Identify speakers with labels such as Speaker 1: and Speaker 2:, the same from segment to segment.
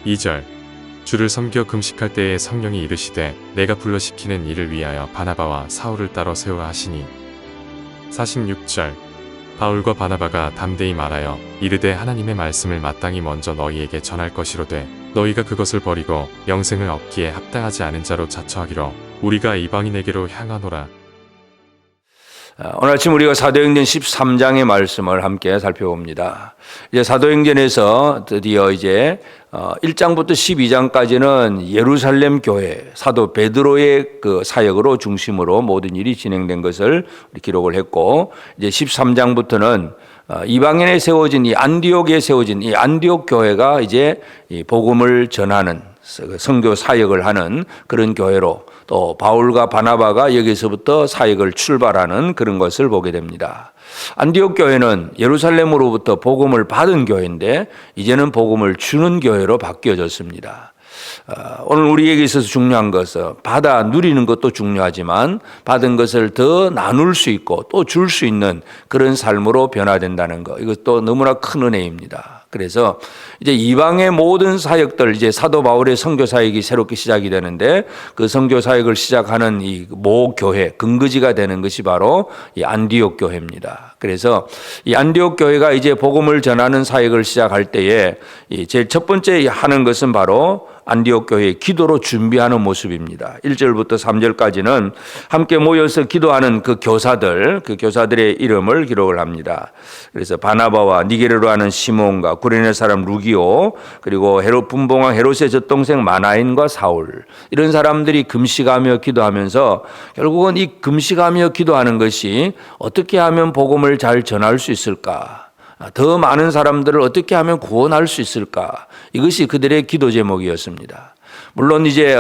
Speaker 1: 2절 주를 섬겨 금식할 때에 성령이 이르시되 내가 불러 시키는 일을 위하여 바나바와 사울을 따로 세우라 하시니. 46절 바울과 바나바가 담대히 말하여 이르되 하나님의 말씀을 마땅히 먼저 너희에게 전할 것이로되 너희가 그것을 버리고 영생을 얻기에 합당하지 않은 자로 자처하기로 우리가 이방인에게로 향하노라.
Speaker 2: 오늘 아침 우리가 사도행전 13장의 말씀을 함께 살펴봅니다. 이제 사도행전에서 드디어 이제 1장부터 12장까지는 예루살렘 교회 사도 베드로의 그 사역으로 중심으로 모든 일이 진행된 것을 기록을 했고, 이제 13장부터는 이방인에 세워진 이 안디옥에 세워진 이 안디옥 교회가 이제 이 복음을 전하는 선교 사역을 하는 그런 교회로, 또 바울과 바나바가 여기서부터 사역을 출발하는 그런 것을 보게 됩니다. 안디옥 교회는 예루살렘으로부터 복음을 받은 교회인데 이제는 복음을 주는 교회로 바뀌어졌습니다. 오늘 우리에게 있어서 중요한 것은 받아 누리는 것도 중요하지만 받은 것을 더 나눌 수 있고 또 줄 수 있는 그런 삶으로 변화된다는 것, 이것도 너무나 큰 은혜입니다. 그래서 이제 이방의 모든 사역들, 이제 사도 바울의 선교 사역이 새롭게 시작이 되는데 그 선교 사역을 시작하는 이 모 교회 근거지가 되는 것이 바로 이 안디옥 교회입니다. 그래서 이 안디옥 교회가 이제 복음을 전하는 사역을 시작할 때에 제일 첫 번째 하는 것은 바로 안디옥 교회의 기도로 준비하는 모습입니다. 1절부터 3절까지는 함께 모여서 기도하는 그 교사들의 이름을 기록을 합니다. 그래서 바나바와 니게르로 하는 시몬과 구레네 사람 루기오, 그리고 분봉왕 헤롯의 젖동생 마나인과 사울, 이런 사람들이 금식하며 기도하면서 결국은 이 금식하며 기도하는 것이 어떻게 하면 복음을 잘 전할 수 있을까, 더 많은 사람들을 어떻게 하면 구원할 수 있을까, 이것이 그들의 기도 제목이었습니다. 물론 이제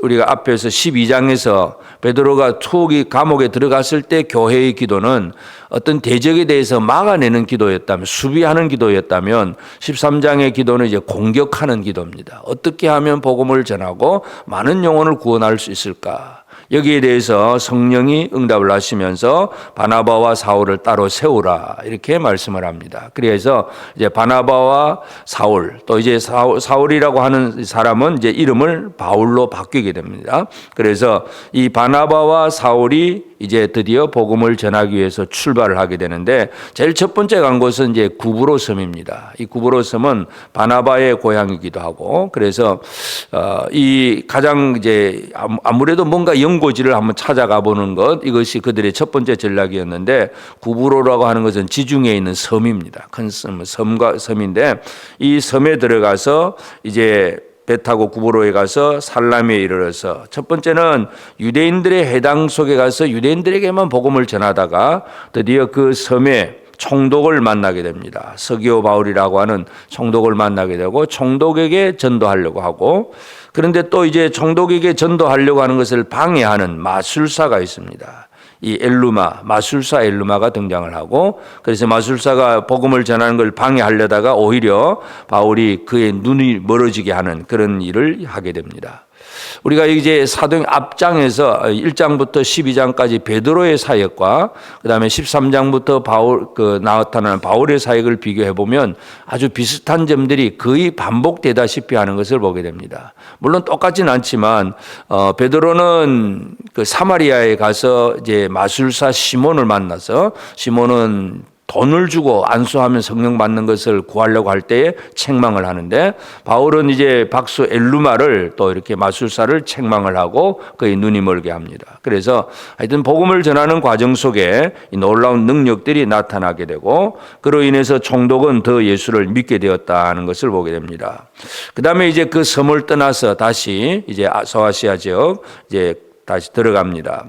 Speaker 2: 우리가 앞에서 12장에서 베드로가 투옥이 감옥에 들어갔을 때 교회의 기도는 어떤 대적에 대해서 막아내는 기도였다면, 수비하는 기도였다면 13장의 기도는 이제 공격하는 기도입니다. 어떻게 하면 복음을 전하고 많은 영혼을 구원할 수 있을까? 여기에 대해서 성령이 응답을 하시면서 바나바와 사울을 따로 세우라, 이렇게 말씀을 합니다. 그래서 이제 바나바와 사울, 또 이제 사울이라고 하는 사람은 이제 이름을 바울로 바뀌게 됩니다. 그래서 이 바나바와 사울이 이제 드디어 복음을 전하기 위해서 출발을 하게 되는데, 제일 첫 번째 간 곳은 이제 구브로 섬입니다. 이 구브로 섬은 바나바의 고향이기도 하고, 그래서 이 가장 이제 아무래도 뭔가 연고지를 한번 찾아가 보는 것, 이것이 그들의 첫 번째 전략이었는데, 구브로라고 하는 것은 지중해에 있는 섬입니다. 큰 섬인데 이 섬에 들어가서 이제 배 타고 구브로에 가서 살라미에 이르러서 첫 번째는 유대인들의 회당 속에 가서 유대인들에게만 복음을 전하다가 드디어 그 섬에 총독을 만나게 됩니다. 서기오 바울이라고 하는 총독을 만나게 되고 총독에게 전도하려고 하고, 그런데 또 이제 총독에게 전도하려고 하는 것을 방해하는 마술사가 있습니다. 이 마술사 엘루마가 등장을 하고, 그래서 마술사가 복음을 전하는 걸 방해하려다가 오히려 바울이 그의 눈이 멀어지게 하는 그런 일을 하게 됩니다. 우리가 이제 사도행 앞장에서 1장부터 12장까지 베드로의 사역과 그다음에 13장부터 나타나는 바울의 사역을 비교해 보면 아주 비슷한 점들이 거의 반복되다시피 하는 것을 보게 됩니다. 물론 똑같진 않지만 베드로는 그 사마리아에 가서 이제 마술사 시몬을 만나서, 시몬은 돈을 주고 안수하면 성령 받는 것을 구하려고 할 때에 책망을 하는데, 바울은 이제 박수 엘루마를 또 이렇게 마술사를 책망을 하고 그의 눈이 멀게 합니다. 그래서 하여튼 복음을 전하는 과정 속에 이 놀라운 능력들이 나타나게 되고, 그로 인해서 총독은 더 예수를 믿게 되었다는 것을 보게 됩니다. 그 다음에 이제 그 섬을 떠나서 다시 이제 소아시아 지역 이제 다시 들어갑니다.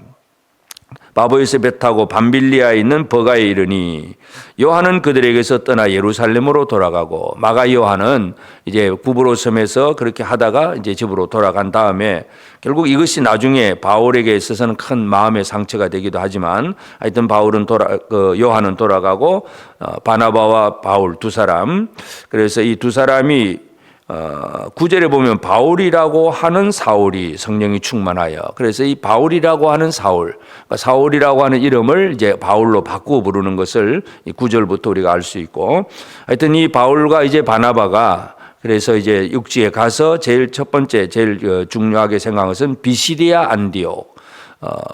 Speaker 2: 바보에서 배 타고 밤빌리아에 있는 버가에 이르니 요한은 그들에게서 떠나 예루살렘으로 돌아가고, 마가 요한은 이제 구브로 섬에서 그렇게 하다가 이제 집으로 돌아간 다음에 결국 이것이 나중에 바울에게 있어서는 큰 마음의 상처가 되기도 하지만, 하여튼 요한은 돌아가고 바나바와 바울 두 사람, 그래서 이 두 사람이 9절에 보면 바울이라고 하는 사울이 성령이 충만하여, 그래서 이 바울이라고 하는 사울이라고 하는 이름을 이제 바울로 바꾸어 부르는 것을 이 9절부터 우리가 알 수 있고, 하여튼 이 바울과 이제 바나바가 그래서 이제 육지에 가서 제일 첫 번째 제일 중요하게 생각한 것은 비시디아 안디옥.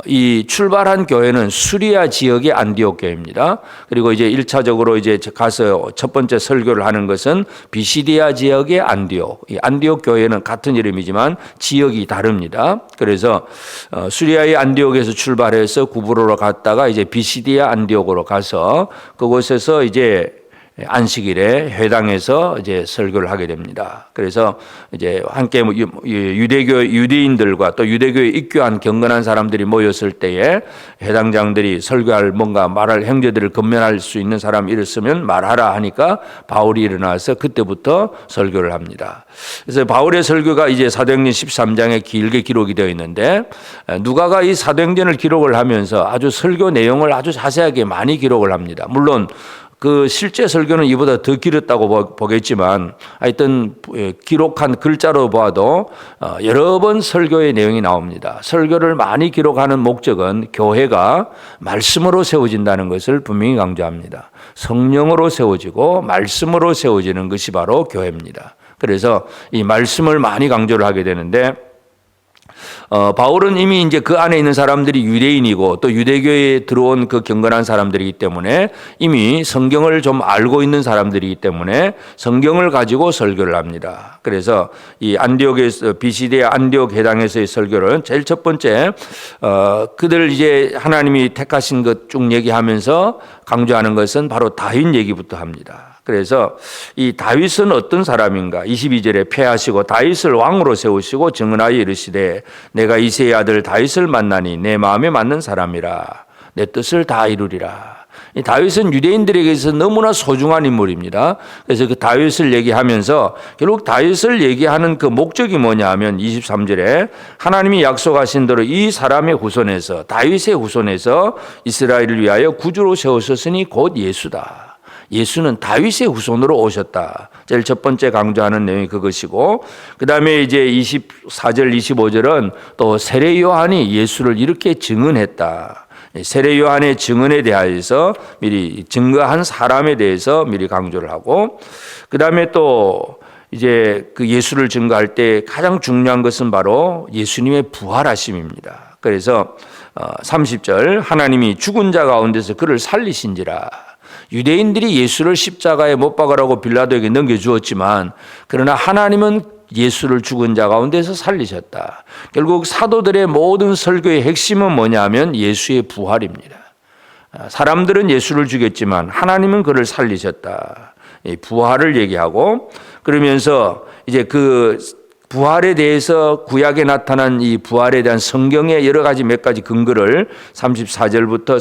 Speaker 2: 이 출발한 교회는 수리아 지역의 안디옥 교회입니다. 그리고 이제 1차적으로 이제 가서 첫 번째 설교를 하는 것은 비시디아 지역의 안디옥. 이 안디옥 교회는 같은 이름이지만 지역이 다릅니다. 그래서 수리아의 안디옥에서 출발해서 구브로로 갔다가 이제 비시디아 안디옥으로 가서 그곳에서 이제 안식일에 회당에서 이제 설교를 하게 됩니다. 그래서 이제 함께 유대인들과 또 유대교에 입교한 경건한 사람들이 모였을 때에 회당장들이 설교할 뭔가 말할 형제들을 건면할 수 있는 사람 있으면 말하라 하니까 바울이 일어나서 그때부터 설교를 합니다. 그래서 바울의 설교가 이제 사도행전 13장에 길게 기록이 되어 있는데 누가가 이 사도행전을 기록을 하면서 아주 설교 내용을 아주 자세하게 많이 기록을 합니다. 물론 그 실제 설교는 이보다 더 길었다고 보겠지만 하여튼 기록한 글자로 봐도 여러 번 설교의 내용이 나옵니다. 설교를 많이 기록하는 목적은 교회가 말씀으로 세워진다는 것을 분명히 강조합니다. 성령으로 세워지고 말씀으로 세워지는 것이 바로 교회입니다. 그래서 이 말씀을 많이 강조를 하게 되는데 바울은 이미 이제 그 안에 있는 사람들이 유대인이고 또 유대교에 들어온 그 경건한 사람들이기 때문에 이미 성경을 좀 알고 있는 사람들이기 때문에 성경을 가지고 설교를 합니다. 그래서 이 안디옥에서 비시디아 안디옥 회당에서의 설교는 제일 첫 번째 그들 이제 하나님이 택하신 것 쭉 얘기하면서 강조하는 것은 바로 다윗 얘기부터 합니다. 그래서 이 다윗은 어떤 사람인가? 22절에 패하시고 다윗을 왕으로 세우시고 정은하여 이르시되 내가 이새의 아들 다윗을 만나니 내 마음에 맞는 사람이라 내 뜻을 다 이루리라. 이 다윗은 유대인들에게서 너무나 소중한 인물입니다. 그래서 그 다윗을 얘기하면서 결국 다윗을 얘기하는 그 목적이 뭐냐 하면 23절에 하나님이 약속하신 대로 이 사람의 후손에서 다윗의 후손에서 이스라엘을 위하여 구주로 세우셨으니 곧 예수다. 예수는 다윗의 후손으로 오셨다. 제일 첫 번째 강조하는 내용이 그것이고 그 다음에 이제 24절 25절은 또 세례 요한이 예수를 이렇게 증언했다. 세례 요한의 증언에 대하여서 미리 증거한 사람에 대해서 미리 강조를 하고 그 다음에 또 이제 그 예수를 증거할 때 가장 중요한 것은 바로 예수님의 부활하심입니다. 그래서 30절 하나님이 죽은 자 가운데서 그를 살리신지라. 유대인들이 예수를 십자가에 못 박으라고 빌라도에게 넘겨주었지만 그러나 하나님은 예수를 죽은 자 가운데서 살리셨다. 결국 사도들의 모든 설교의 핵심은 뭐냐면 예수의 부활입니다. 사람들은 예수를 죽였지만 하나님은 그를 살리셨다. 부활을 얘기하고 그러면서 이제 그 부활에 대해서 구약에 나타난 이 부활에 대한 성경의 여러 가지 몇 가지 근거를 34절부터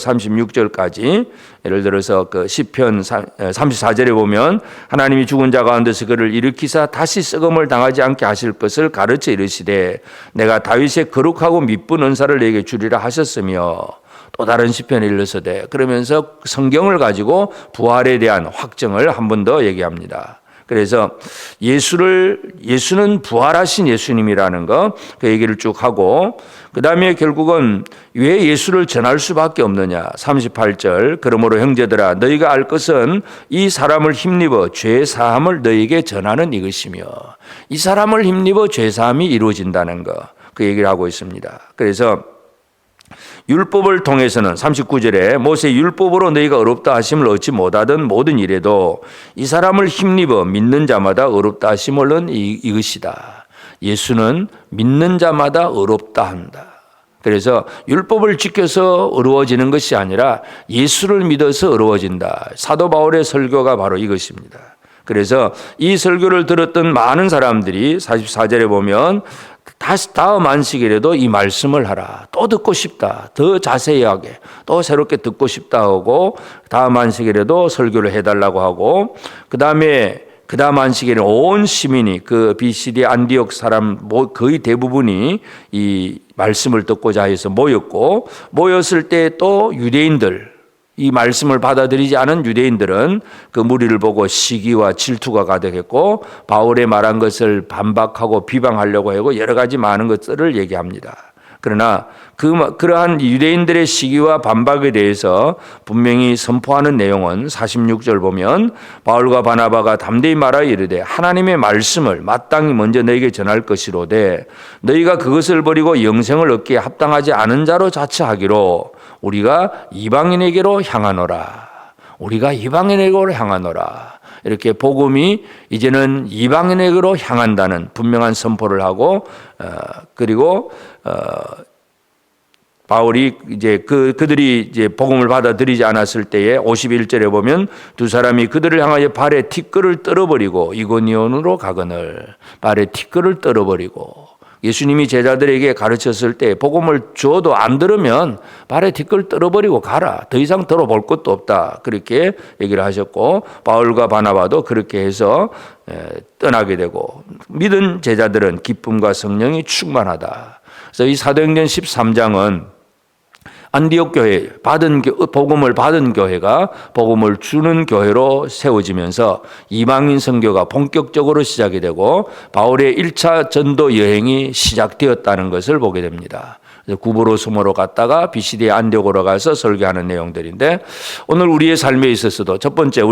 Speaker 2: 36절까지 예를 들어서 그 시편 34절에 보면 하나님이 죽은 자 가운데서 그를 일으키사 다시 썩음을 당하지 않게 하실 것을 가르쳐 이르시되 내가 다윗의 거룩하고 미쁜 은사를 내게 주리라 하셨으며 또 다른 시편에 일러서되 그러면서 성경을 가지고 부활에 대한 확정을 한 번 더 얘기합니다. 그래서 예수는 부활하신 예수님이라는 거 그 얘기를 쭉 하고 그 다음에 결국은 왜 예수를 전할 수밖에 없느냐 38절 그러므로 형제들아 너희가 알 것은 이 사람을 힘입어 죄사함을 너희에게 전하는 이것이며 이 사람을 힘입어 죄사함이 이루어진다는 거 그 얘기를 하고 있습니다. 그래서 율법을 통해서는 39절에 모세 율법으로 너희가 어렵다 하심을 얻지 못하던 모든 일에도 이 사람을 힘입어 믿는 자마다 어렵다 하심을 이것이다. 예수는 믿는 자마다 어렵다 한다. 그래서 율법을 지켜서 어려워지는 것이 아니라 예수를 믿어서 어려워진다. 사도 바울의 설교가 바로 이것입니다. 그래서 이 설교를 들었던 많은 사람들이 44절에 보면 다시 다음 안식일에도 이 말씀을 하라. 또 듣고 싶다. 더 자세히 하게. 또 새롭게 듣고 싶다 하고 다음 안식일에도 설교를 해달라고 하고 그 다음 안식일에 온 시민이 그 BCD 안디옥 사람 거의 대부분이 이 말씀을 듣고자 해서 모였을 때 또 유대인들 이 말씀을 받아들이지 않은 유대인들은 그 무리를 보고 시기와 질투가 가득했고 바울의 말한 것을 반박하고 비방하려고 하고 여러 가지 많은 것들을 얘기합니다. 그러나 그러한 유대인들의 시기와 반박에 대해서 분명히 선포하는 내용은 46절 보면 바울과 바나바가 담대히 말하여 이르되 하나님의 말씀을 마땅히 먼저 너에게 전할 것이로되 너희가 그것을 버리고 영생을 얻기에 합당하지 않은 자로 자처하기로 우리가 이방인에게로 향하노라. 우리가 이방인에게로 향하노라. 이렇게 복음이 이제는 이방인에게로 향한다는 분명한 선포를 하고 그리고 바울이 이제 그들이 이제 복음을 받아들이지 않았을 때에 51절에 보면 두 사람이 그들을 향하여 발에 티끌을 떨어버리고 이고니온으로 가거늘. 발에 티끌을 떨어버리고 예수님이 제자들에게 가르쳤을 때 복음을 줘도 안 들으면 발에 티끌 떨어버리고 가라. 더 이상 들어볼 것도 없다. 그렇게 얘기를 하셨고 바울과 바나바도 그렇게 해서 떠나게 되고 믿은 제자들은 기쁨과 성령이 충만하다. 그래서 이 사도행전 13장은 안디옥 교회 복음을 받은 교회가 복음을 주는 교회로 세워지면서 이방인 선교가 본격적으로 시작이 되고 바울의 1차 전도 여행이 시작되었다는 것을 보게 됩니다. 구브로스모로 갔다가 비시디의 안디옥으로 가서 설교하는 내용들인데 오늘 우리의 삶에 있어서도 첫 번째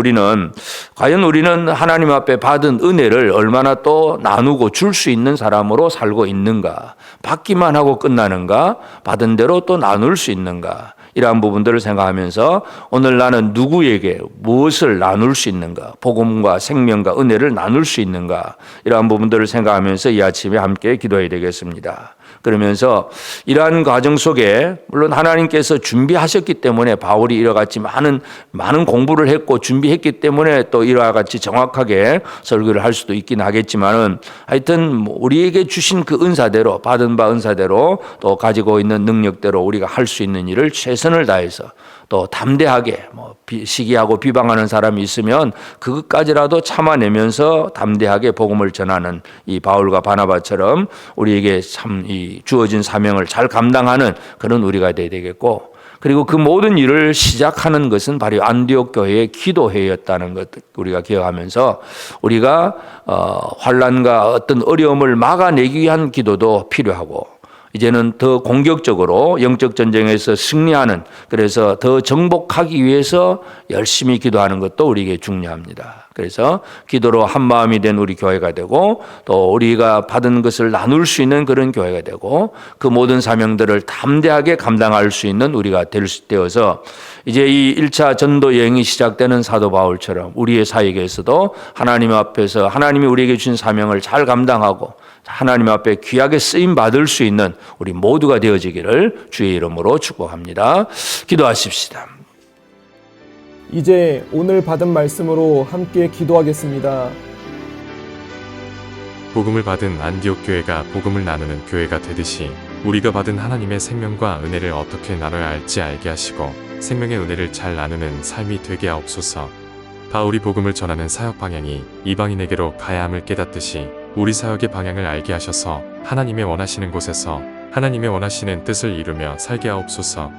Speaker 2: 과연 우리는 하나님 앞에 받은 은혜를 얼마나 또 나누고 줄 수 있는 사람으로 살고 있는가, 받기만 하고 끝나는가, 받은 대로 또 나눌 수 있는가, 이러한 부분들을 생각하면서 오늘 나는 누구에게 무엇을 나눌 수 있는가, 복음과 생명과 은혜를 나눌 수 있는가, 이러한 부분들을 생각하면서 이 아침에 함께 기도해야 되겠습니다. 그러면서 이러한 과정 속에 물론 하나님께서 준비하셨기 때문에 바울이 이와 같이 많은 공부를 했고 준비했기 때문에 또 이와 같이 정확하게 설교를 할 수도 있긴 하겠지만은 하여튼 우리에게 주신 그 은사대로 받은 바 은사대로 또 가지고 있는 능력대로 우리가 할 수 있는 일을 최선을 다해서 또 담대하게 시기하고 비방하는 사람이 있으면 그것까지라도 참아내면서 담대하게 복음을 전하는 이 바울과 바나바처럼 우리에게 참 이 주어진 사명을 잘 감당하는 그런 우리가 되어야 되겠고 그리고 그 모든 일을 시작하는 것은 바로 안디옥 교회의 기도회였다는 것 우리가 기억하면서 우리가 환난과 어떤 어려움을 막아내기 위한 기도도 필요하고 이제는 더 공격적으로 영적 전쟁에서 승리하는 그래서 더 정복하기 위해서 열심히 기도하는 것도 우리에게 중요합니다. 그래서 기도로 한 마음이 된 우리 교회가 되고 또 우리가 받은 것을 나눌 수 있는 그런 교회가 되고 그 모든 사명들을 담대하게 감당할 수 있는 우리가 되어서 이제 이 1차 전도 여행이 시작되는 사도 바울처럼 우리의 사역에서도 하나님 앞에서 하나님이 우리에게 주신 사명을 잘 감당하고 하나님 앞에 귀하게 쓰임 받을 수 있는 우리 모두가 되어지기를 주의 이름으로 축복합니다. 기도하십시다.
Speaker 3: 이제 오늘 받은 말씀으로 함께 기도하겠습니다.
Speaker 1: 복음을 받은 안디옥 교회가 복음을 나누는 교회가 되듯이 우리가 받은 하나님의 생명과 은혜를 어떻게 나눠야 할지 알게 하시고 생명의 은혜를 잘 나누는 삶이 되게 하옵소서. 바울이 복음을 전하는 사역 방향이 이방인에게로 가야 함을 깨닫듯이 우리 사역의 방향을 알게 하셔서 하나님의 원하시는 곳에서 하나님의 원하시는 뜻을 이루며 살게 하옵소서.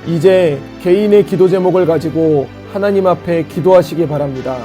Speaker 3: 이제 개인의 기도 제목을 가지고 하나님 앞에 기도하시기 바랍니다.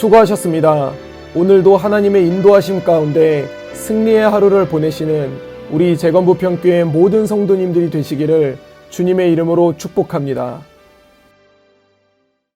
Speaker 3: 수고하셨습니다. 오늘도 하나님의 인도하심 가운데 승리의 하루를 보내시는 우리 재건부평교회 모든 성도님들이 되시기를 주님의 이름으로 축복합니다.